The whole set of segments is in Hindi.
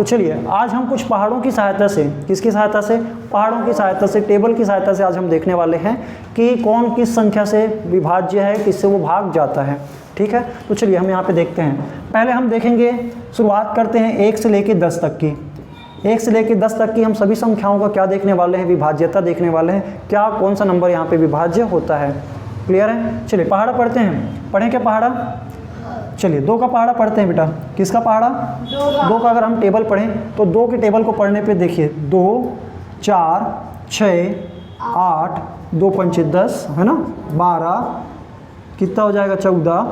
तो चलिए आज हम कुछ पहाड़ों की सहायता से, किसकी सहायता से, पहाड़ों की सहायता से, टेबल की सहायता से आज हम देखने वाले हैं कि कौन किस संख्या से विभाज्य है, किससे वो भाग जाता है। ठीक है, तो चलिए हम यहाँ पे देखते हैं। पहले हम देखेंगे, शुरुआत करते हैं 1 से लेकर 10 तक की। 1 से लेकर 10 तक की हम सभी संख्याओं का क्या देखने वाले हैं, विभाज्यता देखने वाले हैं, क्या कौन सा नंबर यहाँ पे विभाज्य होता है। क्लियर है? चलिए पहाड़ा पढ़ते हैं। पढ़ें क्या पहाड़ा? चलिए 2 का पहाड़ा पढ़ते हैं बेटा। किसका पहाड़ा? 2 का अगर हम टेबल पढ़ें तो 2 के टेबल को पढ़ने पे देखिए 2 4 6 8 2 पंचे 10 है ना, 12 कितना हो जाएगा, 14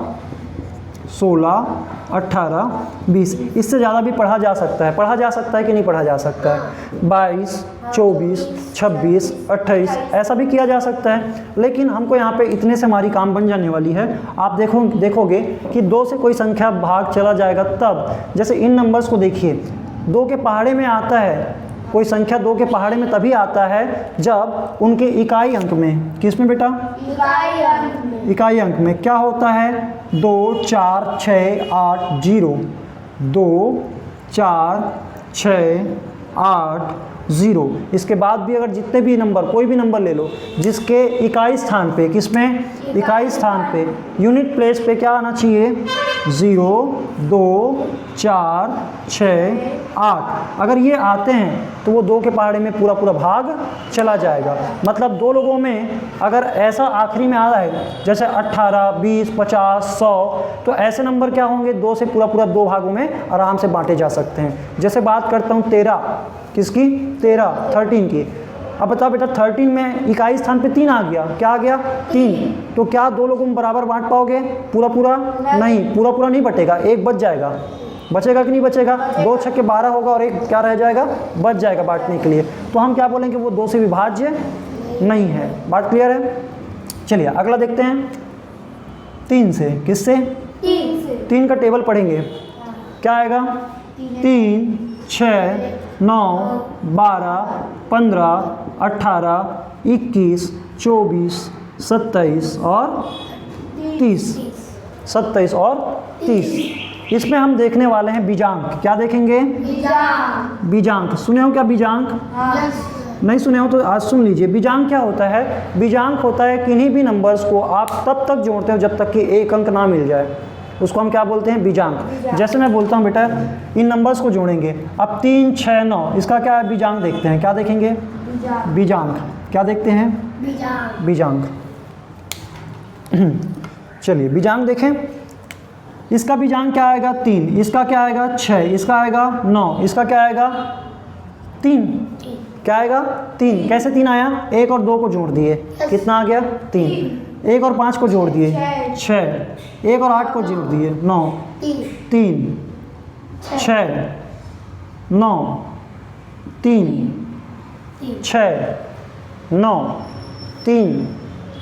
16 18 20। इससे ज़्यादा भी पढ़ा जा सकता है, पढ़ा जा सकता है कि नहीं पढ़ा जा सकता है। 22 24 26 28 ऐसा भी किया जा सकता है, लेकिन हमको यहाँ पे इतने से हमारी काम बन जाने वाली है। आप देखोगे कि 2 से कोई संख्या भाग चला जाएगा तब, जैसे इन नंबर्स को देखिए, 2 के पहाड़े में आता है कोई संख्या, 2 के पहाड़े में तभी आता है जब उनके इकाई अंक में, किस में बेटा, इकाई अंक में क्या होता है, 2 4 6 8 0, 2 4 6 8 0। इसके बाद भी अगर जितने भी नंबर, कोई भी नंबर ले लो जिसके इकाई स्थान पे, किसमें, इकाई स्थान पे, यूनिट प्लेस पे क्या आना चाहिए, 0 2 4 6 8। अगर ये आते हैं तो वो 2 के पहाड़े में पूरा पूरा भाग चला जाएगा। मतलब 2 लोगों में अगर ऐसा आखिरी में आ रहा है जैसे 18 20 50 100, तो ऐसे नंबर क्या होंगे, 2 से पूरा पूरा 2 भागों में आराम से बांटे जा सकते हैं। जैसे बात करता हूँ 13, किसकी, 13 की। अब बताओ बेटा 13 में इकाई स्थान पे 3 आ गया, क्या आ गया, 3। तो क्या 2 लोगों में बराबर बांट पाओगे पूरा पूरा? नहीं, पूरा पूरा नहीं बटेगा, एक बच जाएगा। बचेगा कि नहीं बचेगा? 2 छक्के 12 होगा और एक क्या रह जाएगा, बच जाएगा बांटने के लिए। तो हम क्या बोलेंगे, वो 2 से विभाज्य नहीं है। बात क्लियर है? चलिए अगला देखते हैं 3 से। किससे? 3 का टेबल पढ़ेंगे, क्या आएगा, 3 6 9 12 15 18 21 24 27 और 30, 27 और 30। इसमें हम देखने वाले हैं बीजांक। क्या देखेंगे? बीजांक। सुने हो क्या बीजांक? नहीं सुने हो तो आज सुन लीजिए। बीजांक क्या होता है? बीजांक होता है किन्हीं भी नंबर्स को आप तब तक जोड़ते हो जब तक कि एक अंक ना मिल जाए, उसको हम क्या बोलते हैं, बीजांक। जैसे मैं बोलता हूँ बेटा इन नंबर्स को जोड़ेंगे, अब 3 6 9, इसका क्या है, बीजांक देखते हैं। क्या देखेंगे? बीजांक। क्या देखते हैं? बीजांक। चलिए बीजांक देखें। इसका बीजांक क्या आएगा, 3। इसका क्या आएगा, 6। इसका आएगा 9। इसका क्या आएगा, 3। क्या आएगा, 3। कैसे 3 आया? 1 और 2 को जोड़ दिए, कितना आ गया, 3। 1 और 5 को जोड़ दिए, 6। 1 और 8 को जोड़ दिए, 9। 3 6 9 3 6 9 3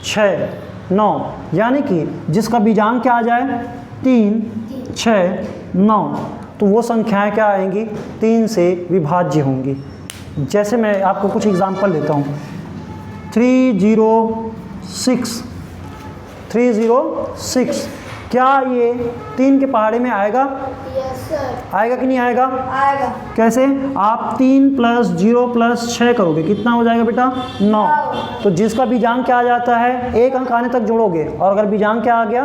6 9। यानी कि जिसका बीजांक क्या आ जाए, 3 6 9, तो वो संख्याएं क्या आएंगी, 3 से विभाज्य होंगी। जैसे मैं आपको कुछ एग्जांपल देता हूँ। 306, 306 क्या ये 3 के पहाड़े में आएगा? Yes sir. आएगा कि नहीं आएगा? आएगा। कैसे? आप 3 + 0 + 6 करोगे, कितना हो जाएगा बेटा, 9। तो जिसका बीजांक क्या आ जाता है, एक अंक आने तक जोड़ोगे, और अगर बीजांक क्या आ गया,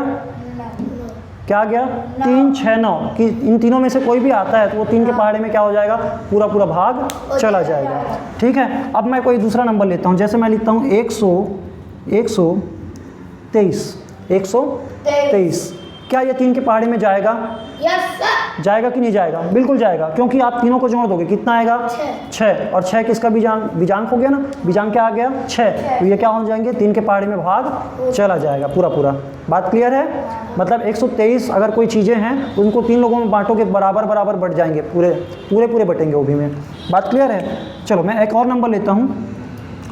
क्या आ गया, 3 6 9, कि इन तीनों में से कोई भी आता है तो वो 3 के पहाड़े में क्या हो जाएगा, पूरा पूरा भाग चला जाएगा। ठीक है, अब मैं कोई दूसरा नंबर लेता हूँ। जैसे मैं लिखता हूँ 123। क्या ये 3 के पहाड़े में जाएगा? Yes sir. जाएगा कि नहीं जाएगा? बिल्कुल जाएगा, क्योंकि आप तीनों को जोड़ दोगे, कितना आएगा, 6। और 6 किसका बीजांक हो गया ना, बीजांक क्या आ गया, 6। तो ये क्या हो जाएंगे, 3 के पहाड़े में भाग चला जाएगा पूरा पूरा। बात क्लियर है? मतलब 123 अगर कोई चीज़ें हैं उनको 3 लोगों में बांटोगे, बराबर बराबर बढ़ जाएंगे, पूरे बटेंगे वो भी में। बात क्लियर है? चलो मैं एक और नंबर लेता हूँ,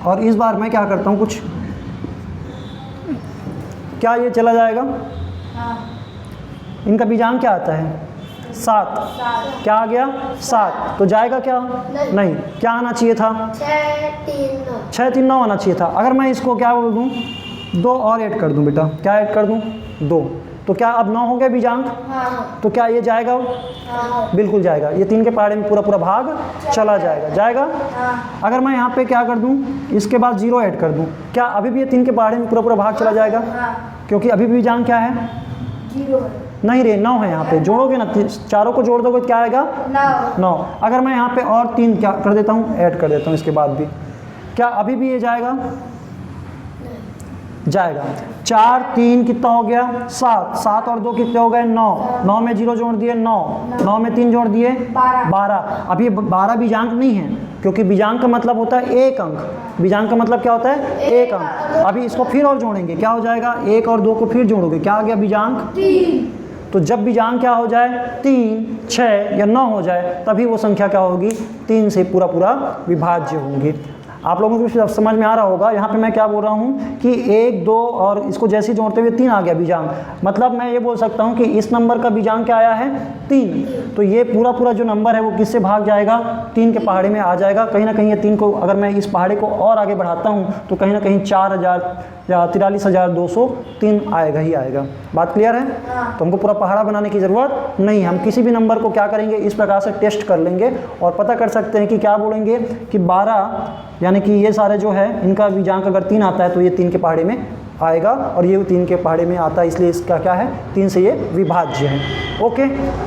और इस बार मैं क्या करता हूँ, कुछ क्या ये चला जाएगा, इनका बीजांक क्या आता है, 7। क्या आ गया, 7। तो जाएगा क्या, नहीं। क्या आना चाहिए था, 6 3 9 आना चाहिए था। अगर मैं इसको क्या बोल दूँ, 2 और ऐड कर दूँ बेटा, क्या ऐड कर दूँ, 2, तो क्या अब 9 हो गया बीजांक? हाँ तो क्या ये जाएगा? हाँ बिल्कुल जाएगा। ये 3 के पहाड़े में पूरा पूरा भाग चला जाएगा। जाएगा? हाँ अगर मैं यहाँ पे क्या कर दूँ, इसके बाद 0 ऐड कर दूँ, क्या अभी भी ये 3 के पहाड़े में पूरा पूरा भाग चला जाएगा? हाँ क्योंकि अभी भी बीजांक क्या है? 0 नहीं रे, 9 है यहाँ पे। जोड़ोगे ना, चारों को जोड़ दोगे तो क्या आएगा? 9। अगर मैं यहाँ पे और 3 क्या कर देता हूँ, ऐड कर देता हूँ इसके बाद भी, क्या अभी भी ये जाएगा? जाएगा। 4 3 कितना हो गया? 7। 7 और 2 कितने हो गए? 9। 9 में 0 जोड़ दिए 9। 9 में 3 जोड़ दिए 12। अब ये 12 बीजांक नहीं है, क्योंकि बीजांक का मतलब होता है एक अंक। बीजांक का मतलब क्या होता है? एक अंक। अभी इसको फिर और जोड़ेंगे, क्या हो जाएगा? 1 और 2 को फिर जोड़ोगे, क्या आ गया? बीजांक 3। तो जब बीजांक क्या हो जाए? 3 6 या 9 हो जाए, तभी वो संख्या क्या होगी? 3 से पूरा पूरा विभाज्य होंगी। आप लोगों को समझ में आ रहा होगा। यहाँ पे मैं क्या बोल रहा हूँ कि 1 2 और इसको जैसे ही जोड़ते हुए 3 आ गया बीजांक, मतलब मैं ये बोल सकता हूँ कि इस नंबर का बीजांक क्या आया है? 3। तो ये पूरा पूरा जो नंबर है वो किससे भाग जाएगा? 3 के पहाड़े में आ जाएगा। कहीं ना कहीं ये 3 को, अगर मैं इस पहाड़े को और आगे बढ़ाता हूँ तो कहीं ना कहीं 4000 या 43,203 आएगा ही आएगा। बात क्लियर है? तो हमको पूरा पहाड़ा बनाने की ज़रूरत नहीं। हम किसी भी नंबर को क्या करेंगे, इस प्रकार से टेस्ट कर लेंगे और पता कर सकते हैं कि क्या बोलेंगे कि 12, यानी कि ये सारे जो है इनका बीजांक अगर 3 आता है तो ये 3 के पहाड़े में आएगा, और ये 3 के पहाड़े में आता है, इसलिए इसका क्या है? 3 से ये विभाज्य है। ओके,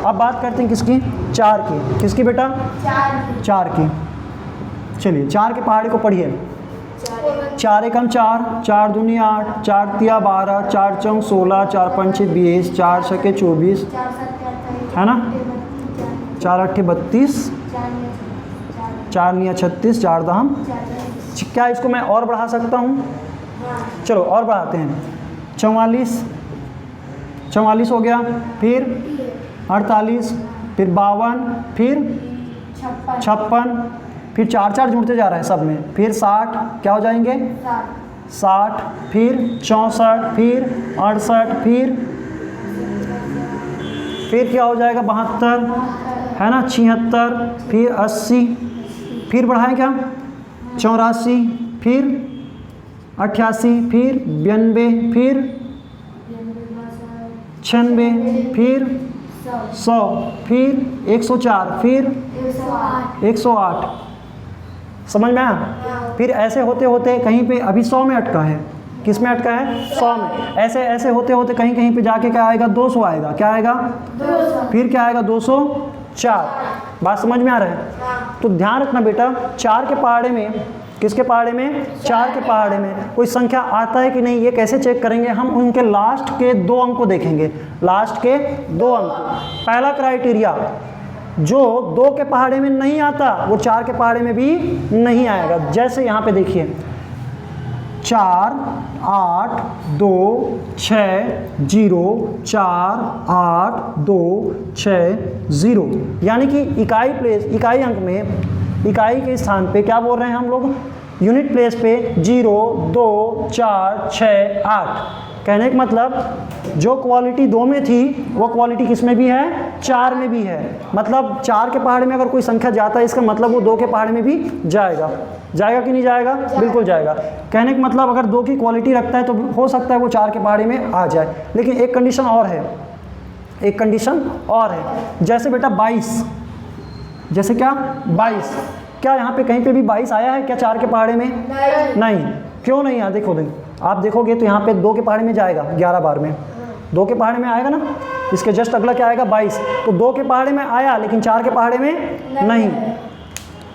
अब बात करते हैं किसकी? 4 की। किसकी बेटा? 4 की। चलिए 4 के पहाड़े को पढ़िए। 4 एकम 4, 4 दूनी 8, 4 तिया 12, 4 चौक 16, 4 पंचे 20, 4 छके 24, है ना? 4 अट्ठे 32, 4 निया 36, 4 दहम। क्या इसको मैं और बढ़ा सकता हूँ? चलो और बढ़ाते हैं। 44 हो गया, फिर 48, फिर 52, फिर 56, फिर 4 4 जुड़ते जा रहा है सब में, फिर 60 क्या हो जाएंगे? 60, फिर 64, फिर 68, फिर क्या हो जाएगा? 72, है ना? 76, फिर 80, फिर बढ़ाएं क्या? 84, फिर 88, फिर 92, फिर 96, फिर 100, फिर 104, फिर 108। समझ में आया? फिर ऐसे होते होते कहीं पे अभी 100 में अटका है। किस में अटका है? 100 में। ऐसे ऐसे होते होते कहीं कहीं पे जाके क्या आएगा? 200 आएगा। क्या आएगा? 200। फिर क्या आएगा? 204। बात समझ में आ रहा है? तो ध्यान रखना बेटा, 4 के पहाड़े में, किसके पहाड़े में? 4 के पहाड़े में कोई संख्या आता है कि नहीं, ये कैसे चेक करेंगे? हम उनके लास्ट के 2 अंक को देखेंगे। लास्ट के 2 अंक। पहला क्राइटेरिया, जो 2 के पहाड़े में नहीं आता वो 4 के पहाड़े में भी नहीं आएगा। जैसे यहाँ पे देखिए 4 8 2 6 0 4 8 2 6 0, यानी कि इकाई अंक में, इकाई के स्थान पे क्या बोल रहे हैं हम लोग? यूनिट प्लेस पे 0 2 4 6 8। कहने का मतलब जो क्वालिटी 2 में थी वो क्वालिटी किस में भी है? 4 में भी है। मतलब 4 के पहाड़े में अगर कोई संख्या जाता है, इसका मतलब वो 2 के पहाड़े में भी जाएगा। जाएगा कि नहीं जाएगा? बिल्कुल जाएगा। कहने का मतलब अगर 2 की क्वालिटी रखता है तो हो सकता है वो 4 के पहाड़े में आ जाए। लेकिन एक कंडीशन और है, एक कंडीशन और है। जैसे बेटा 22, जैसे क्या? 22, क्या यहाँ पे कहीं पे भी 22 आया है क्या 4 के पहाड़े में? नहीं। क्यों नहीं आया? देखो आप देखोगे तो यहाँ पे 2 के पहाड़े में जाएगा 11 बार में, 2 के पहाड़े में आएगा ना। इसके जस्ट अगला क्या आएगा? 22। तो 2 के पहाड़े में आया लेकिन 4 के पहाड़े में नहीं।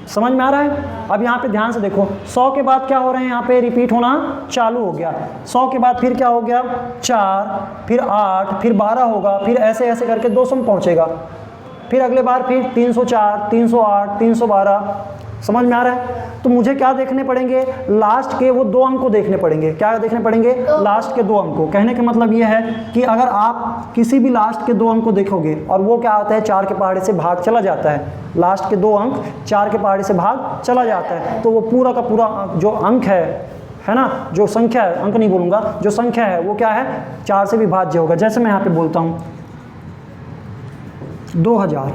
समझ में आ रहा है? अब यहाँ पे ध्यान से देखो, 100 के बाद क्या हो रहे हैं? यहाँ पे रिपीट होना चालू हो गया। 100 के बाद फिर क्या हो गया? 4, फिर 8, फिर 12 होगा, फिर ऐसे ऐसे करके 200 में पहुँचेगा। फिर अगले बार फिर 304, 308, 312। समझ में आ रहा है? तो मुझे क्या देखने पड़ेंगे? लास्ट के वो 2 अंक को देखने पड़ेंगे। क्या देखने पड़ेंगे? लास्ट के 2 अंक को। कहने का मतलब ये है कि अगर आप किसी भी लास्ट के 2 अंक को देखोगे और वो क्या आता है? 4 के पहाड़े से भाग चला जाता है। लास्ट के 2 अंक 4 के पहाड़े से भाग चला जाता है, तो वो पूरा का पूरा जो अंक है ना, जो संख्या है, अंक नहीं बोलूँगा, जो संख्या है वो क्या है? 4 से विभाज्य होगा। जैसे मैं यहाँ पे बोलता हूँ 2000,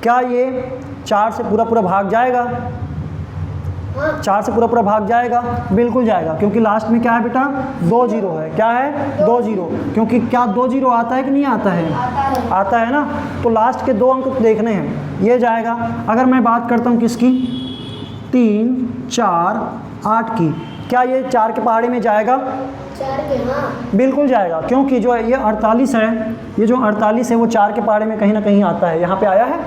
क्या ये 4 से पूरा पूरा भाग जाएगा? हाँ। 4 से पूरा पूरा भाग जाएगा, बिल्कुल जाएगा, क्योंकि लास्ट में क्या है बेटा 2 जीरो है। क्या है 2 जीरो, क्योंकि क्या 2 जीरो आता है कि नहीं आता है? आता है। आता है ना। तो लास्ट के 2 अंक देखने हैं, ये जाएगा। अगर मैं बात करता हूँ किसकी, 3, 4, 8 की, क्या ये 4 के पहाड़े में जाएगा? 4 के, हाँ। बिल्कुल जाएगा, क्योंकि जो ये 48 है, ये जो 48 है वो 4 के पहाड़े में कहीं ना कहीं आता है। यहाँ पे आया है।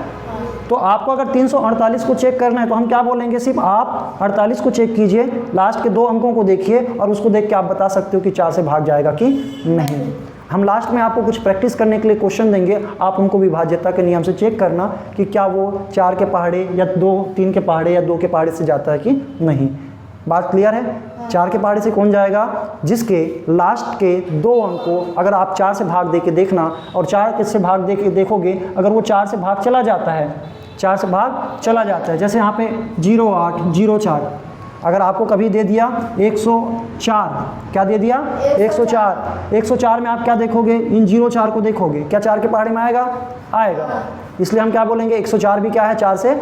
तो आपको अगर 348 को चेक करना है तो हम क्या बोलेंगे, सिर्फ आप 48 को चेक कीजिए, लास्ट के 2 अंकों को देखिए और उसको देख के आप बता सकते हो कि 4 से भाग जाएगा कि नहीं। हम लास्ट में आपको कुछ प्रैक्टिस करने के लिए क्वेश्चन देंगे, आप उनको विभाज्यता के नियम से चेक करना कि क्या वो 4 के पहाड़े या 2, 3 के पहाड़े या 2 के पहाड़े से जाता है कि नहीं। बात क्लियर है? 4 के पहाड़े से कौन जाएगा? जिसके लास्ट के 2 अंक को अगर आप 4 से भाग दे के देखना, और 4 से भाग दे के देखोगे, अगर वो 4 से भाग चला जाता है, 4 से भाग चला जाता है, जैसे यहाँ पे 08, 04, अगर आपको कभी दे दिया 104, क्या दे दिया 104, 104 में आप क्या देखोगे, इन 04 को देखोगे, क्या 4 के पहाड़े में आएगा? आएगा। इसलिए हम क्या बोलेंगे, 104 भी क्या है, 4 से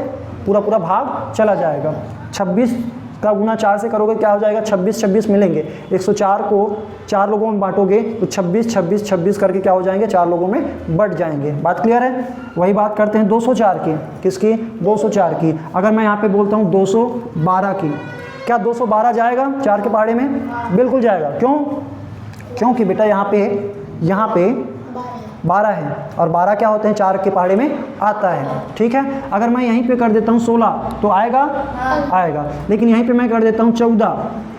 पूरा पूरा भाग चला जाएगा। 26 का गुना 4 से करोगे क्या हो जाएगा, 26, 26 मिलेंगे। 104 को 4 लोगों में बांटोगे तो 26, 26, 26 करके क्या हो जाएंगे, 4 लोगों में बट जाएंगे। बात क्लियर है? वही बात करते हैं 204 की। किसकी? 204 की। अगर मैं यहाँ पे बोलता हूँ 212 की, क्या 212 जाएगा 4 के पहाड़े में? बिल्कुल जाएगा। क्यों? क्योंकि बेटा यहाँ पे 12 है, और 12 क्या होते हैं, 4 के पहाड़े में आता है। ठीक है। अगर मैं यहीं पे कर देता हूँ 16 तो आएगा? आएगा। लेकिन यहीं पे मैं कर देता हूँ 14,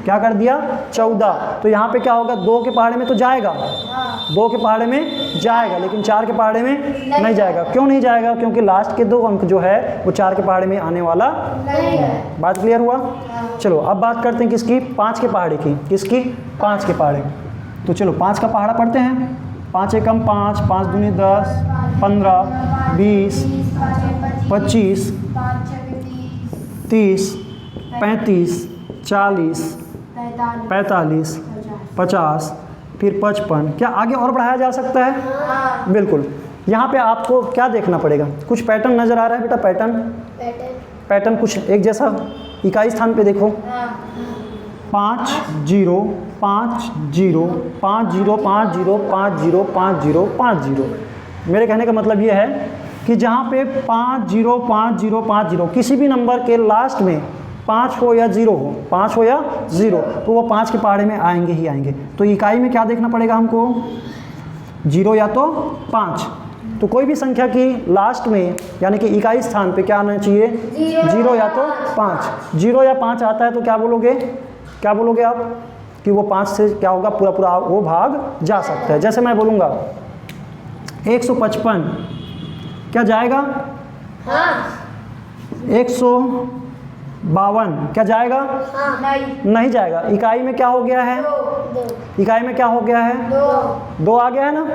क्या कर दिया 14, तो यहाँ पे क्या होगा, 2 के पहाड़े में तो जाएगा, 2 के पहाड़े में जाएगा, लेकिन 4 के पहाड़े में नहीं जाएगा। क्यों नहीं जाएगा? क्योंकि लास्ट के 2 अंक जो है वो 4 के पहाड़े में आने वाला नहीं है। बात क्लियर हुआ? चलो अब बात करते हैं किसकी, 5 के पहाड़े की। किसकी? 5 के पहाड़े। तो चलो 5 का पहाड़ा पढ़ते हैं। 5 एकम 5, 5 दूनी 10, 15, 20, 25, 30, 35, 40, 45, 50, फिर 55। क्या आगे और बढ़ाया जा सकता है? बिल्कुल। यहाँ पे आपको क्या देखना पड़ेगा, कुछ पैटर्न नज़र आ रहा है बेटा? पैटर्न कुछ एक जैसा। इकाई स्थान पे देखो, 5 0 5 0 5 0 5 0 5 0 5 0 5 0। मेरे कहने का मतलब ये है कि जहाँ पे 5 0 5 0 5 0 किसी भी नंबर के लास्ट में 5 हो या 0 हो, 5 हो या 0, तो वो 5 के पहाड़े में आएंगे ही आएंगे। तो इकाई में क्या देखना पड़ेगा हमको, 0 या तो 5। तो कोई भी संख्या की लास्ट में यानी कि इकाई स्थान पे क्या आना चाहिए, 0 या तो 5। 0 या 5 आता है तो क्या बोलोगे, क्या बोलोगे आप कि वो 5 से क्या होगा, पूरा पूरा वो भाग जा सकता है। जैसे मैं बोलूँगा 155, क्या जाएगा? 152, क्या जाएगा? नहीं जाएगा। इकाई में क्या हो गया है, इकाई में क्या हो गया है, 2 आ गया है ना।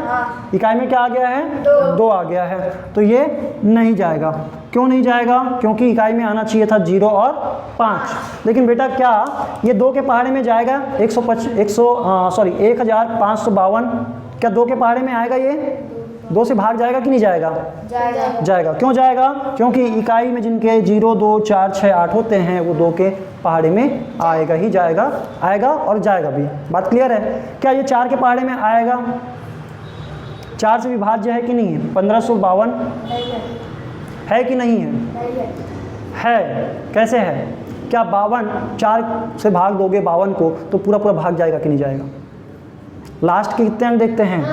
इकाई में क्या आ गया है, 2 आ गया है, तो ये नहीं जाएगा। क्यों नहीं जाएगा? क्योंकि इकाई में आना चाहिए था 0 और 5। लेकिन बेटा क्या ये 2 के पहाड़े में जाएगा? 1552, क्या 2 के पहाड़े में आएगा? ये 2 से भाग जाएगा कि नहीं जाएगा? जाएगा। क्यों जाएगा? क्योंकि इकाई में जिनके 0 2 4 6 8 होते हैं वो 2 के पहाड़े में आएगा ही जाएगा, आएगा और जाएगा भी। बात क्लियर है? क्या ये 4 के पहाड़े में आएगा? 4 से विभाज्य है कि नहीं है? 1552 है कि नहीं है? है। कैसे है? क्या 52 4 से भाग दोगे 52 को तो पूरा पूरा भाग जाएगा कि नहीं जाएगा? लास्ट के कितने अंक देखते हैं?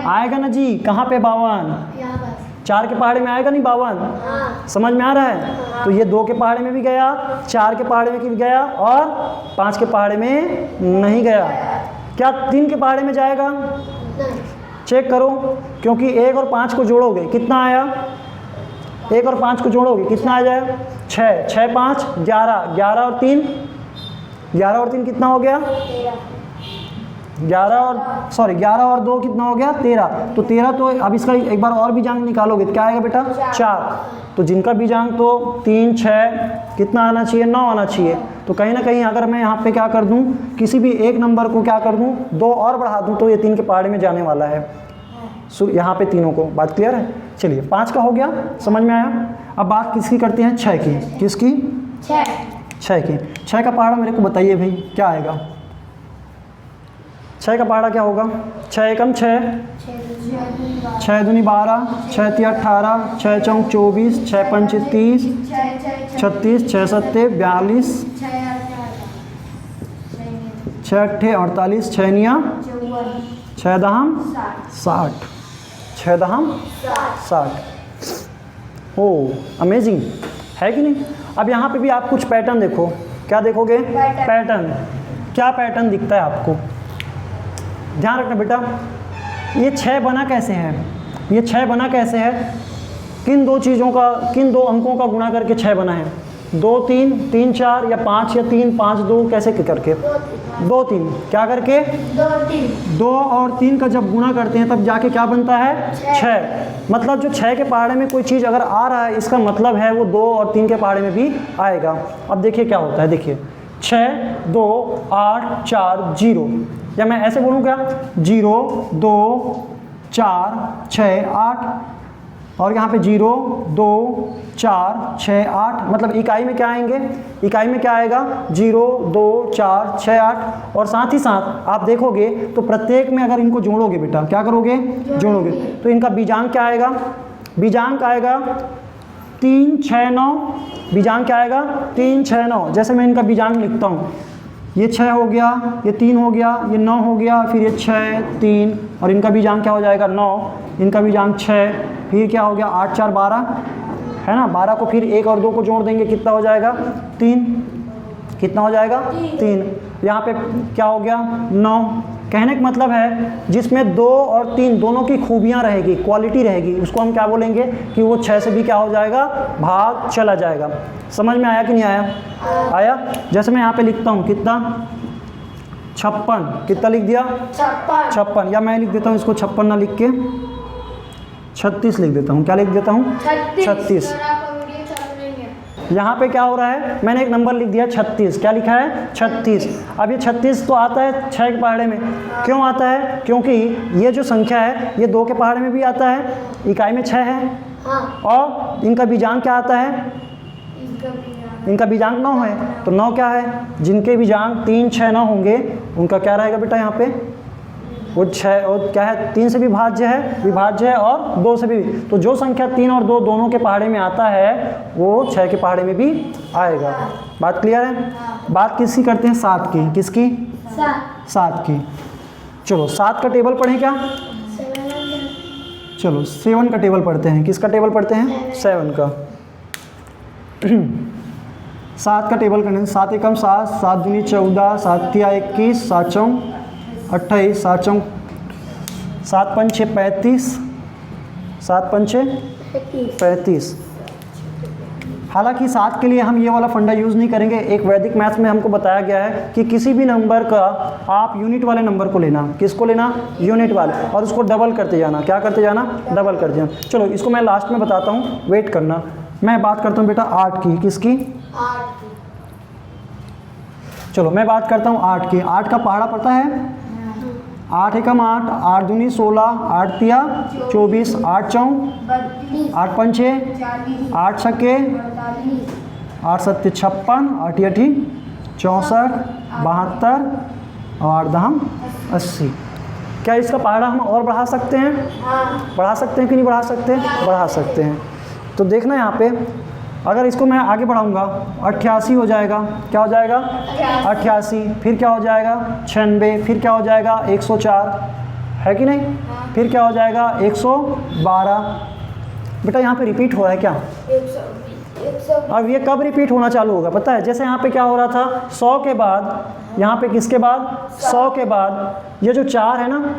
आएगा ना जी। कहाँ पे 52? 4 के पहाड़े में आएगा नहीं 52? समझ में आ रहा है? तो ये 2 के पहाड़े में भी गया, 4 के पहाड़े में भी गया और 5 के पहाड़े में नहीं गया। क्या 3 के पहाड़े में जाएगा? चेक करो, क्योंकि 1 और 5 को जोड़ोगे कितना आया, 1 और 5 को जोड़ोगे कितना आ जाए, 6, 6 5 11, 11 और 3 कितना हो गया, 11 और 2 कितना हो गया, 13। तो 13 तो अब इसका एक बार और बीजांक निकालोगे तो क्या आएगा बेटा, 4। तो जिनका बीजांक तो 3 6 कितना आना चाहिए, 9 आना चाहिए। तो कहीं ना कहीं अगर मैं यहाँ पे क्या कर दूँ, किसी भी एक नंबर को क्या कर दूँ, 2 और बढ़ा दूँ तो ये 3 के पहाड़े में जाने वाला है। यहाँ पे तीनों को। बात क्लियर है? चलिए 5 का हो गया, समझ में आया। अब बात किसकी करते हैं, 6 की। किसकी? 6 की। 6 का पहाड़ा मेरे को बताइए भाई क्या आएगा। 6 का पहाड़ा क्या होगा? 6 एकम 6, 6 दूनी 12, 6 तिया 18, 6 चौक 24, 6 पंच 30, 36, 6 सत्ते 42, 6 अट्ठे 48, 6 निया 6 दहम 60, 6 दहम 60। ओ अमेजिंग है कि नहीं। अब यहाँ पे भी आप कुछ पैटर्न देखो, क्या देखोगे? पैटर्न। क्या पैटर्न दिखता है आपको? ध्यान रखना बेटा, ये 6 बना कैसे है? ये 6 बना कैसे है? किन दो चीज़ों का, किन दो अंकों का गुणा करके 6 बना है? 2 3, 3 4 या 5 या 3 5 2 कैसे करके? 2 3 क्या करके? 2 और 3 का जब गुणा करते हैं तब जाके क्या बनता है? 6। मतलब जो 6 के पहाड़े में कोई चीज़ अगर आ रहा है इसका मतलब है वो 2 और 3 के पहाड़े में भी आएगा। अब देखिए क्या होता है, देखिए 6 2 8 4 0, या मैं ऐसे बोलूँ क्या? 0 2 4 6 8, और यहाँ पे 0 2 4 6 8, मतलब इकाई में क्या आएंगे? इकाई में क्या आएगा? 0 2 4 6 8। और साथ ही साथ आप देखोगे तो प्रत्येक में अगर इनको जोड़ोगे बेटा, क्या करोगे? जोड़ोगे, तो इनका बीजांक क्या आएगा? बीजांक आएगा 3 6 9। बीजांक क्या आएगा? 3 6 9। जैसे मैं इनका बीजांक लिखता हूँ, ये 6 हो गया, ये 3 हो गया, ये 9 हो गया, फिर ये 6 3, और इनका बीजांक क्या हो जाएगा? 9। इनका बीजांक 6, फिर क्या हो गया? 8 4 12 है ना। 12 को फिर 1 और 2 को जोड़ देंगे, कितना हो जाएगा? 3। कितना हो जाएगा? 3। यहाँ पे क्या हो गया? 9। कहने का मतलब है जिसमें 2 और 3 दोनों की खूबियाँ रहेगी, क्वालिटी रहेगी, उसको हम क्या बोलेंगे कि वो 6 से भी क्या हो जाएगा? भाग चला जाएगा। समझ में आया कि नहीं आया? आया। जैसे मैं यहाँ पे लिखता हूँ कितना? 56। कितना लिख दिया? 56। या मैं लिख देता हूँ इसको 56 ना लिख के 36 लिख देता हूँ। क्या लिख देता हूँ? 36। यहाँ पे क्या हो रहा है? मैंने एक नंबर लिख दिया 36। क्या लिखा है? 36। अब ये 36 तो आता है 6 के पहाड़े में। क्यों आता है? क्योंकि ये जो संख्या है ये 2 के पहाड़े में भी आता है, इकाई में 6 है, और इनका बीजांक क्या आता है? इनका बीजांक 9 है। तो 9 क्या है? जिनके बीजांक 3 6 9 होंगे उनका क्या रहेगा बेटा? यहाँ पे वो 6 और क्या है? 3 से भी विभाज्य है और 2 से भी। तो जो संख्या 3 और 2 दोनों के पहाड़े में आता है वो 6 के पहाड़े में भी आएगा। बात क्लियर है? बात किसकी करते हैं? 7 की। किसकी? 7 की। चलो 7 का टेबल पढ़ें क्या? चलो 7 का टेबल पढ़ते हैं। किसका टेबल पढ़ते हैं? 7 का। 7 का टेबल करने 7 एकम 7, 7 दूनी 14, 7 तिया 21, 7 चौक 28, 7 चौक 7 पंचे 35, 7 पंचे 35। हालांकि 7 के लिए हम ये वाला फंडा यूज़ नहीं करेंगे। एक वैदिक मैथ्स में हमको बताया गया है कि किसी भी नंबर का आप यूनिट वाले नंबर को लेना। किसको लेना? यूनिट वाले, और उसको डबल करते जाना। क्या करते जाना? डबल करते जाना। चलो इसको मैं लास्ट में बताता हूँ, वेट करना। मैं बात करता हूँ बेटा 8 की। किसकी? 8 की। चलो मैं बात करता हूँ 8 की। 8 का पहाड़ा पता है? 8 एकम 8, 8 दूनी 16, 8 तिया 24, 8 चौक 8 पंचे 8 छक्के 8 सत्ते 56, 8 अठी 64, 72 और 8 दहम 80। क्या इसका पहाड़ा हम और बढ़ा सकते हैं? बढ़ा सकते हैं कि नहीं बढ़ा सकते? बढ़ा सकते हैं। तो देखना यहाँ पे, अगर इसको मैं आगे बढ़ाऊंगा 88 हो जाएगा। क्या हो जाएगा? 88। फिर क्या हो जाएगा? 96। फिर क्या हो जाएगा? 104 है कि नहीं? फिर क्या हो जाएगा? 112। बेटा यहाँ पे रिपीट हो रहा है क्या? 100। अब ये कब रिपीट होना चालू होगा पता है? जैसे यहाँ पे क्या हो रहा था 100 के बाद, यहाँ पे किसके बाद? 100 के बाद ये जो 4 है ना,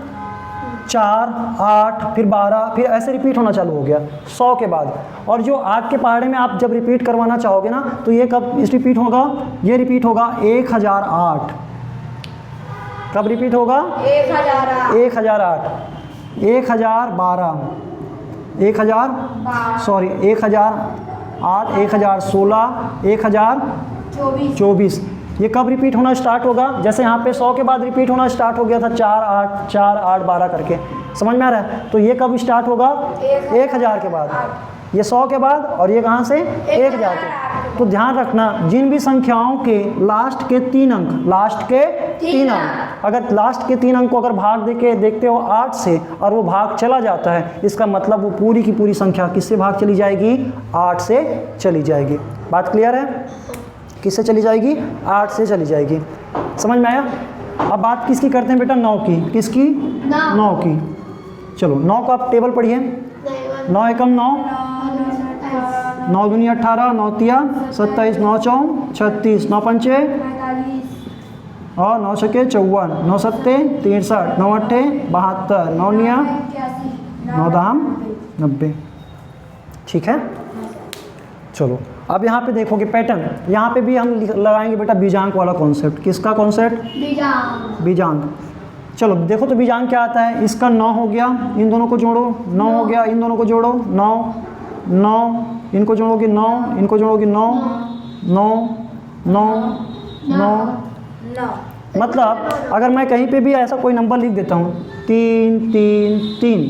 4 8 फिर 12 फिर ऐसे रिपीट होना चालू हो गया 100 के बाद। और जो 8 के पहाड़े में आप जब रिपीट करवाना चाहोगे ना तो ये कब इस रिपीट होगा? ये रिपीट होगा 1008। कब रिपीट होगा? 1008 1012 1008 1016 1024। ये कब रिपीट होना स्टार्ट होगा? जैसे यहाँ पे 100 के बाद रिपीट होना स्टार्ट हो गया था 4 8 4 8 12 करके। समझ में आ रहा है? तो ये कब स्टार्ट होगा? 1000 के बाद। ये 100 के बाद और ये कहाँ से 1 जाके। तो ध्यान रखना जिन भी संख्याओं के लास्ट के 3 अंक, अगर लास्ट के 3 अंक को अगर भाग देके देखते हो 8 से और वो भाग चला जाता है, इसका मतलब वो पूरी की पूरी संख्या किससे भाग चली जाएगी? 8 से चली जाएगी। बात क्लियर है? किससे चली जाएगी? 8 से चली जाएगी। समझ में आया? अब बात किसकी करते हैं बेटा? 9 की। किसकी? 9 की। चलो 9 का आप टेबल पढ़िए। 9 एकम 9, 9 दूनी 18, 9 तिया 27, 9 चौं 36, 9 पंचे और 9 छके 54, 9 सत्ते 63, 9 अट्ठे 72, 9 निया 9 दाम 90। ठीक है, चलो अब यहाँ पे देखोगे पैटर्न, यहाँ पे भी हम लगाएंगे बेटा बीजांक वाला कॉन्सेप्ट। किसका कॉन्सेप्ट? बीजांक। चलो देखो तो बीजांक क्या आता है? इसका 9 हो गया, इन दोनों को जोड़ो, 9 हो गया, इन दोनों को जोड़ो, 9, 9, इनको जोड़ोगे 9, इनको जोड़ोगे 9, 9, 9, 9। मतलब अगर मैं कहीं पे भी ऐसा कोई नंबर लिख देता हूँ 3, 3, 3,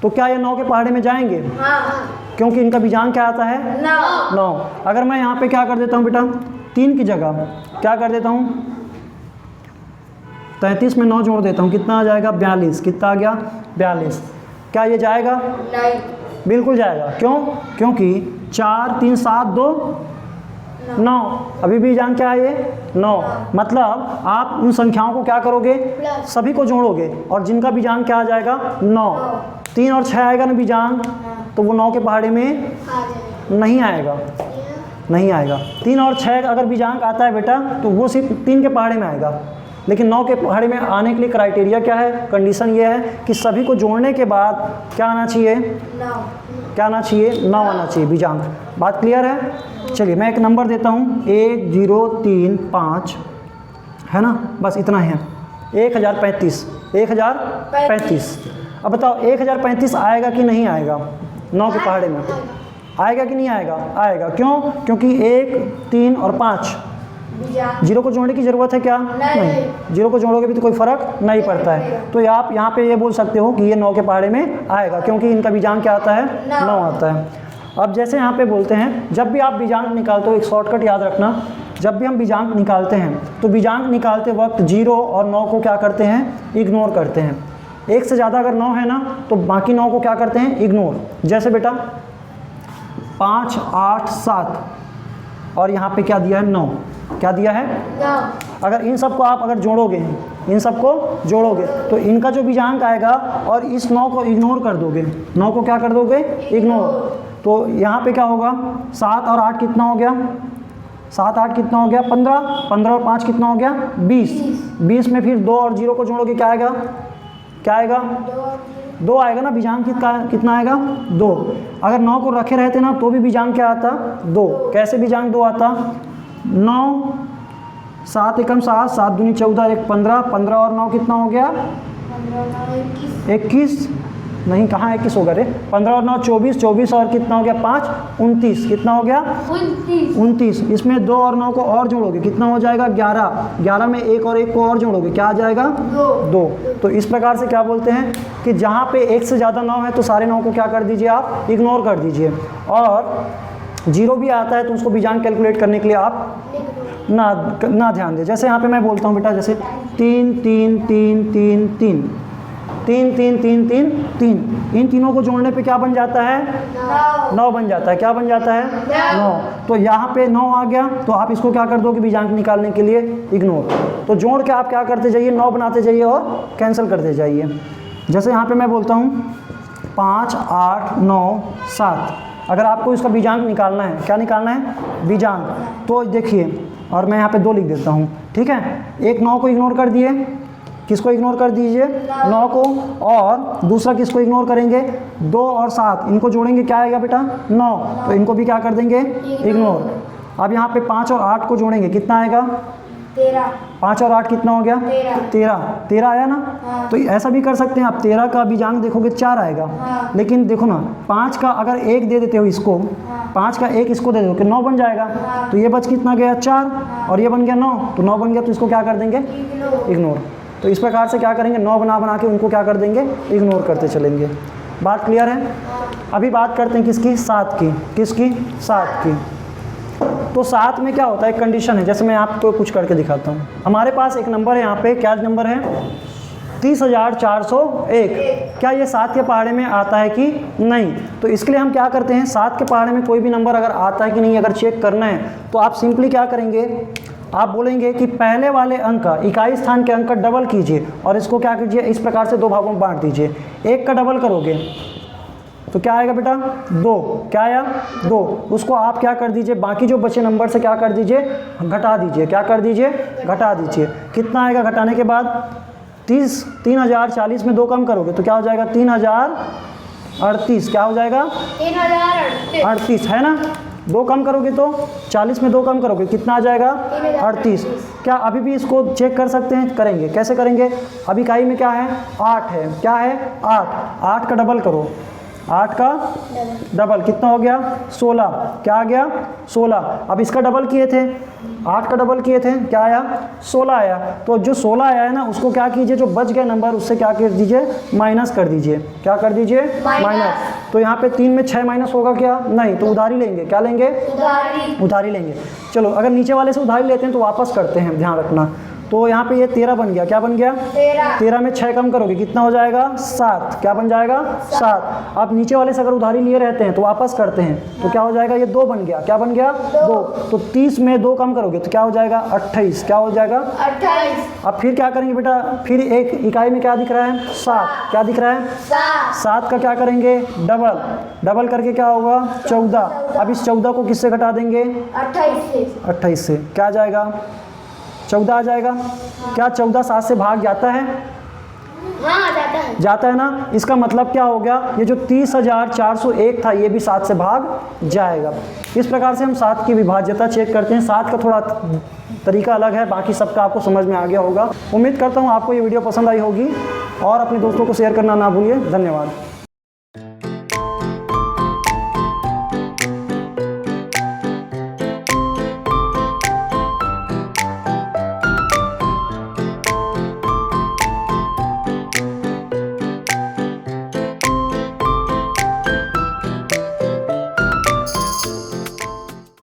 तो क्या ये 9 के पहाड़े में जाएंगे? क्योंकि इनका बीजांक क्या आता है? 9। अगर मैं यहाँ पे क्या कर देता हूँ बेटा? 3 की जगह क्या कर देता हूँ? 33 में 9 जोड़ देता हूँ, कितना आ जाएगा? 42। कितना आ गया? 42। क्या ये जाएगा? नहीं। बिल्कुल जाएगा। क्यों? क्योंकि 4, 3, 7, 2, 9। अभी भी बीजांक क्या है ये? 9। मतलब आप उन संख्याओं को क्या करोगे? सभी को जोड़ोगे और जिनका बीजांक क्या आ जाएगा? 9। 3 और 6 आएगा ना बीजांक, तो वो 9 के पहाड़े में नहीं आएगा, नहीं आएगा। 3 और 6 अगर बीजांक आता है बेटा तो वो सिर्फ 3 के पहाड़े में आएगा, लेकिन 9 के पहाड़े में आने के लिए क्राइटेरिया क्या है? कंडीशन ये है कि सभी को जोड़ने के बाद क्या आना चाहिए? 9। क्या आना चाहिए? 9 आना चाहिए बीजांक। बात क्लियर है? चलिए मैं एक नंबर देता हूँ 1 0 3 5, है ना? बस इतना है। 1035, 1035। अब बताओ 1035 आएगा कि नहीं आएगा 9 के पहाड़े में? आएगा कि नहीं आएगा? आएगा। क्यों? क्योंकि 1 3 और 5 जीरो को जोड़ने की ज़रूरत है क्या? नहीं। जीरो को जोड़ोगे भी तो कोई फ़र्क नहीं पड़ता है। तो आप यहाँ पे ये बोल सकते हो कि ये 9 के पहाड़े में आएगा, क्योंकि इनका बीजांक क्या आता है? 9 आता है। अब जैसे यहाँ पे बोलते हैं, जब भी आप बीजांक निकालते हो, एक शॉर्टकट याद रखना, जब भी हम बीजांक निकालते हैं तो बीजांक निकालते वक्त 0 और 9 को क्या करते हैं? इग्नोर करते हैं। एक से ज़्यादा अगर 9 है ना तो बाकी 9 को क्या करते हैं? इग्नोर। जैसे बेटा 5 8 7 और यहाँ पे क्या दिया है? 9। क्या दिया है? 9। अगर इन सब को आप अगर जोड़ोगे, इन सब को जोड़ोगे तो इनका जो बीजांक आएगा और इस 9 को इग्नोर कर दोगे, 9 को क्या कर दोगे? इग्नोर। तो यहाँ पे क्या होगा? 7 और 8 कितना हो गया? 7 8 कितना हो गया? 15। 15 और 5 कितना हो गया? 20। 20 में फिर 2 और 0 को जोड़ोगे, क्या आएगा? क्या आएगा? 2 आएगा ना। बीजांक कितना आएगा? 2। अगर 9 को रखे रहते ना तो भी बीजांक क्या आता? 2। कैसे बीजांक 2 आता? 9 7 एकम 7, 7 दूनी 14, 1 15, 15 और 9 कितना हो गया? 21। नहीं, कहाँ 21 होगा रे? 15 और 9 24, 24 और कितना हो गया? 5 29। कितना हो गया? 29। इसमें 2 और 9 को और जोड़ोगे, कितना हो जाएगा? 11। 11 में 1 और 1 को और जोड़ोगे, क्या आ जाएगा? 2। तो इस प्रकार से क्या बोलते हैं कि जहाँ पे 1 से ज़्यादा 9 है तो सारे 9 को क्या कर दीजिए? आप इग्नोर कर दीजिए। और 0 भी आता है तो उसको बीजांक कैलकुलेट करने के लिए आप ना ध्यान दें। जैसे यहाँ पे मैं बोलता हूँ बेटा, जैसे 3 3 3 3 3 3 3 3 3 3, इन तीनों को जोड़ने पे क्या बन जाता है? 9 बन जाता है। क्या बन जाता है? 9। तो यहाँ पे 9 आ गया तो आप इसको क्या कर दोगे बीजांक निकालने के लिए? इग्नोर। तो जोड़ के आप क्या करते जाइए? 9 बनाते जाइए और कैंसिल करते जाइए। जैसे यहाँ पे मैं बोलता हूँ 5 8 9 7, अगर आपको इसका बीजांक निकालना है, क्या निकालना है? बीजांक। तो देखिए, और मैं यहाँ पे 2 लिख देता हूँ, ठीक है? एक 9 को इग्नोर कर दिए, किसको इग्नोर कर दीजिए? 9 को। और दूसरा किसको इग्नोर करेंगे? 2 और 7, इनको जोड़ेंगे, क्या आएगा बेटा? 9। तो इनको भी क्या कर देंगे? इग्नोर। अब यहाँ पे 5 और 8 को जोड़ेंगे, कितना आएगा? 13। 5 और 8 कितना हो गया? 13 आया ना? हाँ। तो ऐसा भी कर सकते हैं आप, 13 का बीजांक देखोगे 4 आएगा। हाँ। लेकिन देखो ना, 5 का अगर 1 दे देते हो इसको, 5 का 1 इसको दे दो कि 9 बन जाएगा। हाँ। तो ये बच कितना गया? 4। और ये बन गया 9। तो 9 बन गया तो इसको क्या कर देंगे? इग्नोर। तो इस प्रकार से क्या करेंगे? 9 बना के उनको क्या कर देंगे? इग्नोर करते चलेंगे। बात क्लियर है? अभी बात करते हैं किसकी? 7 की। किसकी? 7 की। तो 7 में क्या होता है, एक कंडीशन है, जैसे मैं आपको कुछ करके दिखाता हूँ। हमारे पास एक नंबर है यहाँ पे, क्या नंबर है? 30,401। क्या ये 7 के पहाड़े में आता है कि नहीं? तो इसके लिए हम क्या करते हैं, 7 के पहाड़े में कोई भी नंबर अगर आता है कि नहीं, अगर चेक करना है तो आप सिंपली क्या करेंगे, आप बोलेंगे कि पहले वाले अंक का, इकाई स्थान के अंक का डबल कीजिए और इसको क्या कीजिए, इस प्रकार से 2 भागों में बांट दीजिए। 1 का डबल करोगे तो क्या आएगा बेटा? 2। क्या आया? 2। उसको आप क्या कर दीजिए, बाकी जो बचे नंबर से क्या कर दीजिए, घटा दीजिए। क्या कर दीजिए? घटा दीजिए। कितना आएगा घटाने के बाद? 3040 में 2 कम करोगे तो क्या हो जाएगा? 3038। क्या हो जाएगा? 3038 है ना? 2 कम करोगे तो 40 में 2 कम करोगे कितना आ जाएगा? 38। क्या अभी भी इसको चेक कर सकते हैं? करेंगे। कैसे करेंगे? अब इकाई में क्या है? 8 है। क्या है? 8 का डबल करो। 8 का डबल कितना हो गया? 16। क्या आ गया? 16। अब इसका डबल किए थे, 8 का डबल किए थे, क्या आया? 16 आया। तो जो 16 आया है ना, उसको क्या कीजिए, जो बच गया नंबर उससे क्या कर दीजिए, माइनस कर दीजिए। क्या कर दीजिए? माइनस। तो यहाँ पे 3 में 6 माइनस होगा क्या? नहीं। तो उधारी लेंगे। क्या लेंगे? उधारी लेंगे। चलो, अगर नीचे वाले से उधारी लेते हैं तो वापस करते हैं, ध्यान रखना। तो यहाँ पे ये 13 बन गया। क्या बन गया? 13 में 6 कम करोगे कितना हो जाएगा? 7। क्या बन जाएगा? 7। आप नीचे वाले से अगर उधारी लिए रहते हैं तो वापस करते हैं तो क्या हो जाएगा? ये 2 बन गया। क्या बन गया? 2। तो 30 में 2 कम करोगे तो क्या हो जाएगा? 28। क्या हो जाएगा? 28। अब फिर क्या करेंगे बेटा? फिर एक इकाई में क्या दिख रहा है? 7। क्या दिख रहा है? 7 का क्या करेंगे? डबल करके क्या होगा? 14। अब इस 14 को किससे घटा देंगे? 28 से। क्या आ जाएगा? 14 आ जाएगा। क्या 14 7 से भाग जाता है? हाँ, जाता है ना। इसका मतलब क्या हो गया, ये जो 30,401 था ये भी 7 से भाग जाएगा। इस प्रकार से हम 7 की विभाज्यता चेक करते हैं। 7 का थोड़ा तरीका अलग है, बाकी सबका आपको समझ में आ गया होगा। उम्मीद करता हूँ आपको ये वीडियो पसंद आई होगी और अपने दोस्तों को शेयर करना ना भूलिए। धन्यवाद।